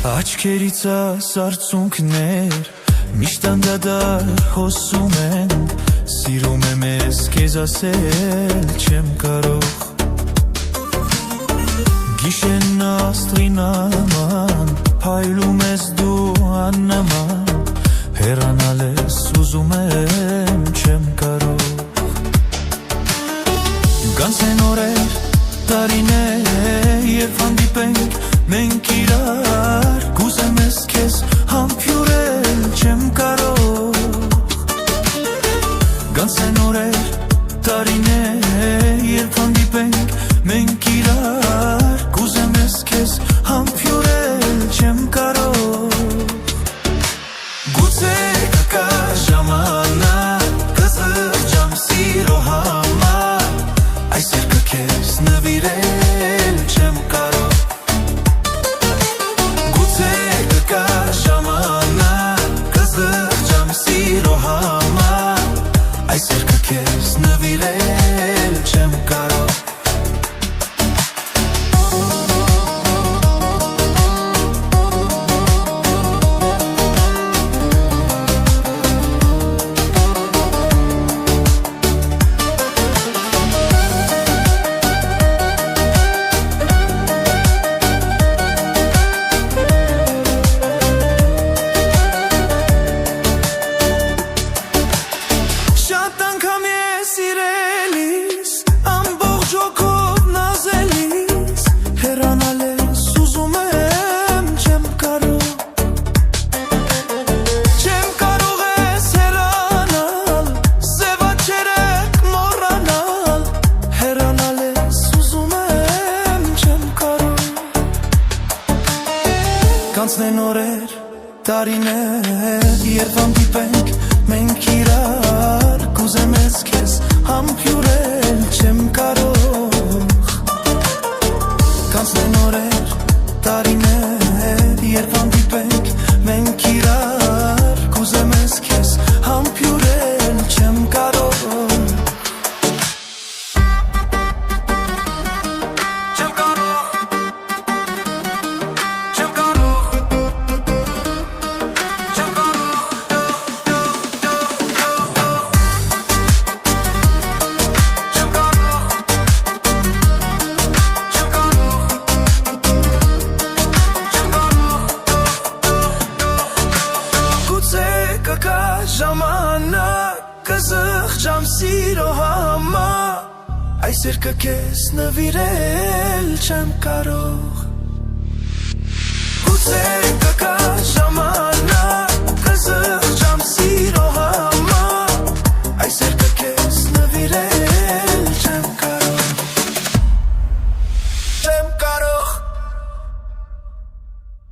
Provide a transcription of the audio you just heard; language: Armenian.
Աչքերիցս արցունքներ միշտ անդադար հոսում են Սիրում եմ ես քեզ ասել չեմ կարող Գիշերն աստղի նման փայլում ես դու աննման Հեռանալ ես ուզում եմ չեմ կարող Գանցեն օրեր տարիներ երբ հանդիպենք մենք իրար Կուզեմ ես քեզ համբուրել չեմ կարող Գանցեն օրեր տարիներ երբ հանդիպենք մենք իրար Կուզեմ ես քեզ համբուրել չեմ կարող Գուցե կգա ժամանակ կզղջամ սիրո համար Այս երգը քեզ նվիրել չեմ կարող Այս երգը քեզ նվիրել չեմ կարող Կանցնեն օրեր, տարիներ, երբ հանդիպենք մենք իրար Կուզեմ ես քեզ համբուրել չեմ կարող Կանցնեն օրեր, տարիներ, երբ հանդիպենք մենք իրար Կուզեմ ես քեզ համբուրել չեմ կարող Ժամանակ կզղջամ սիրո համար Այս երգը քեզ նվիրել չեմ կարող Գուցե